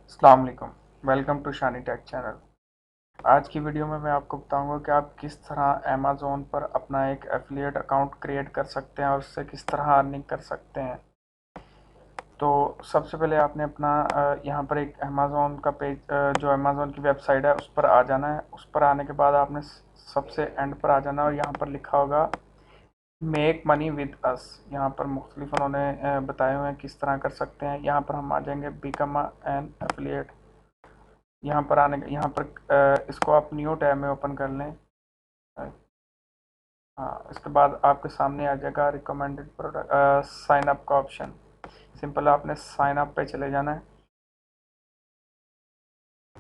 अस्सलाम वालेकुम। Welcome to Shani tech channel. आज की वीडियो में मैं आपको बताऊंगा कि आप किस तरह अमेज़ोन पर अपना एक एफिलिएट अकाउंट क्रिएट कर सकते हैं और उससे किस तरह अर्निंग कर सकते हैं। तो सबसे पहले आपने अपना यहाँ पर एक अमेज़ोन का पेज, जो अमेज़ोन की वेबसाइट है उस पर आ जाना है। उस पर आने के बाद आपने सबसे एंड पर आ जाना है और यहाँ पर लिखा होगा मेक मनी विद अस। यहाँ पर मुख्तलिफ उन्होंने बताए हुए हैं किस तरह कर सकते हैं। यहाँ पर हम आ जाएंगे बिकम एन एफिलिएट। यहाँ पर यहाँ पर इसको आप न्यू टैब में ओपन कर लें। हाँ, इसके बाद आपके सामने आ जाएगा रिकमेंडेड प्रोडक्ट साइन अप का ऑप्शन। सिंपल आपने साइन अप पे चले जाना है।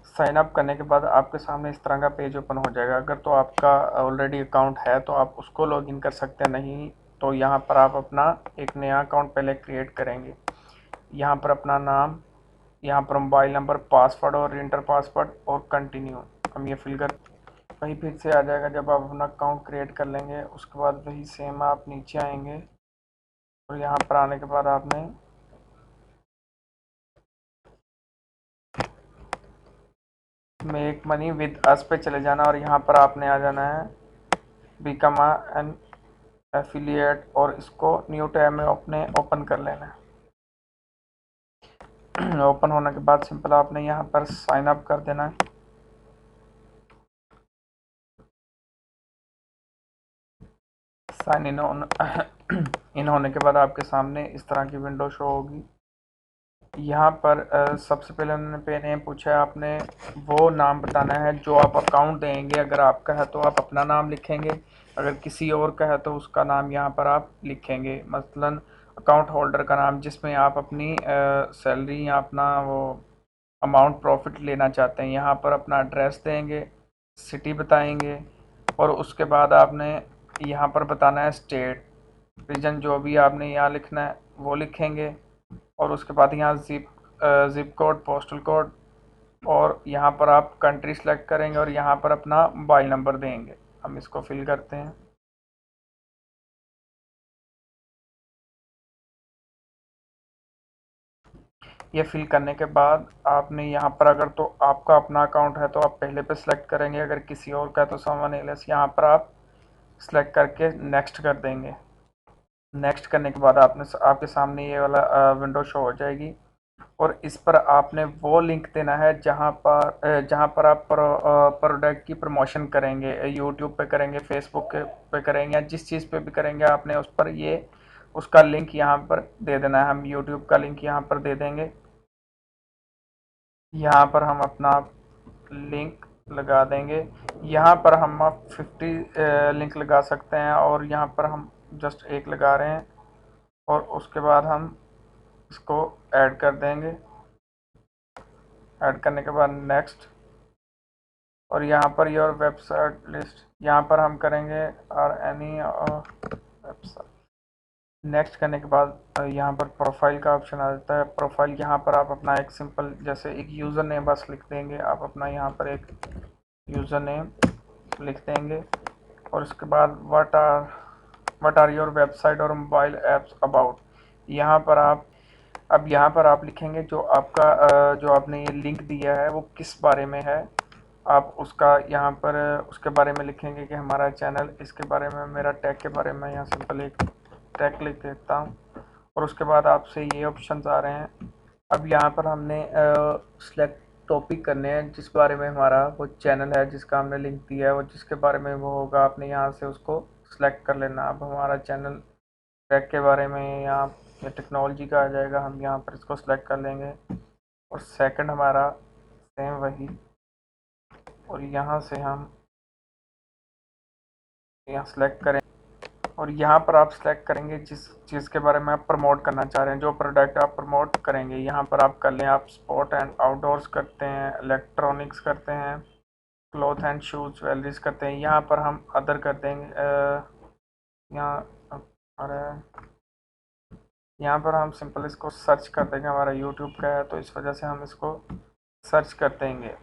साइन अप करने के बाद आपके सामने इस तरह का पेज ओपन हो जाएगा। अगर तो आपका ऑलरेडी अकाउंट है तो आप उसको लॉगिन कर सकते हैं, नहीं तो यहाँ पर आप अपना एक नया अकाउंट पहले क्रिएट करेंगे। यहाँ पर अपना नाम, यहाँ पर मोबाइल नंबर, पासवर्ड और इंटर पासवर्ड और कंटिन्यू हम ये फिल कर वही फिर से आ जाएगा। जब आप अपना अकाउंट क्रिएट कर लेंगे उसके बाद वही सेम आप नीचे आएंगे और यहाँ पर आने के बाद आपने मेक मनी विद अस पे चले जाना और यहाँ पर आपने आ जाना है बिकम एन एफिलिएट और इसको न्यू टैब में अपने ओपन कर लेना है। ओपन होने के बाद सिंपल आपने यहाँ पर साइन अप कर देना है। साइन इन होने के बाद आपके सामने इस तरह की विंडो शो होगी। यहाँ पर सबसे पहले उन्होंने पे नेम पूछा है, आपने वो नाम बताना है जो आप अकाउंट देंगे। अगर आपका है तो आप अपना नाम लिखेंगे, अगर किसी और का है तो उसका नाम यहाँ पर आप लिखेंगे। मसलन अकाउंट होल्डर का नाम जिसमें आप अपनी सैलरी या अपना वो अमाउंट प्रॉफिट लेना चाहते हैं, यहाँ पर अपना एड्रेस देंगे, सिटी बताएंगे और उसके बाद आपने यहाँ पर बताना है स्टेट, रीजन जो भी आपने यहाँ लिखना है वो लिखेंगे और उसके बाद यहाँ ज़िप कोड, पोस्टल कोड और यहाँ पर आप कंट्री सेलेक्ट करेंगे और यहाँ पर अपना मोबाइल नंबर देंगे। हम इसको फिल करते हैं। ये फिल करने के बाद आपने यहाँ पर, अगर तो आपका अपना अकाउंट है तो आप पहले पे सिलेक्ट करेंगे, अगर किसी और का है तो समवन एल्स यहाँ पर आप सिलेक्ट करके नेक्स्ट कर देंगे। नेक्स्ट करने के बाद आपने आपके सामने ये वाला विंडो शो हो जाएगी और इस पर आपने वो लिंक देना है जहाँ पर आप प्रोडक्ट की प्रमोशन करेंगे। यूट्यूब पे करेंगे, फेसबुक पे करेंगे या जिस चीज़ पे भी करेंगे, आपने उस पर ये उसका लिंक यहाँ पर दे देना है। हम यूट्यूब का लिंक यहाँ पर दे देंगे। यहाँ पर हम अपना लिंक लगा देंगे। यहाँ पर हम आप 50 लिंक लगा सकते हैं और यहाँ पर हम जस्ट एक लगा रहे हैं और उसके बाद हम इसको ऐड कर देंगे। ऐड करने के बाद नेक्स्ट और यहाँ पर योर वेबसाइट लिस्ट यहाँ पर हम करेंगे और एनी वेबसाइट। नेक्स्ट करने के बाद यहाँ पर प्रोफाइल का ऑप्शन आ जाता है। प्रोफाइल यहाँ पर आप अपना एक सिंपल जैसे एक यूज़र नेम बस लिख देंगे। आप अपना यहाँ पर एक यूज़र नेम लिख देंगे और उसके बाद व्हाट आर योर वेबसाइट और मोबाइल ऐप्स अबाउट। यहाँ पर आप अब यहाँ पर आप लिखेंगे जो आपका जो आपने ये लिंक दिया है वो किस बारे में है। आप उसका यहाँ पर उसके बारे में लिखेंगे कि हमारा चैनल इसके बारे में, मेरा टैग के बारे में। यहाँ सिंपल एक टैग लिख देता हूँ और उसके बाद आपसे ये ऑप्शंस आ रहे हैं। अब यहाँ पर हमने सिलेक्ट टॉपिक करने हैं जिस बारे में हमारा वो चैनल है, जिसका हमने लिंक दिया है, वो जिसके बारे में वो होगा, आपने यहाँ से उसको सिलेक्ट कर लेना। अब हमारा चैनल टैग के बारे में यहाँ ये टेक्नोलॉजी का आ जाएगा, हम यहाँ पर इसको सिलेक्ट कर लेंगे और सेकंड हमारा सेम वही और यहाँ से हम यहाँ सेलेक्ट करें और यहाँ पर आप सेलेक्ट करेंगे जिस चीज़ के बारे में आप प्रमोट करना चाह रहे हैं, जो प्रोडक्ट आप प्रमोट करेंगे। यहाँ पर आप कर लें, आप स्पोर्ट एंड आउटडोर्स करते हैं, इलेक्ट्रॉनिक्स करते हैं, क्लॉथ एंड शूज़ ज्वेलरीज करते हैं। यहाँ पर हम अदर कर देंगे। यहाँ और यहाँ पर हम सिंपल इसको सर्च कर देंगे। हमारा यूट्यूब का है तो इस वजह से हम इसको सर्च कर देंगे।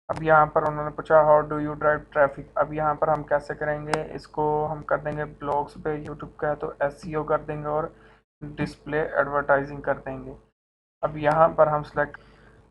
अब यहाँ पर उन्होंने पूछा how do you drive traffic. अब यहाँ पर हम कैसे करेंगे, इसको हम कर देंगे ब्लॉग्स पे, यूट्यूब का है तो एसईओ कर देंगे और डिस्प्ले एडवर्टाइजिंग कर देंगे। अब यहाँ पर हम सेलेक्ट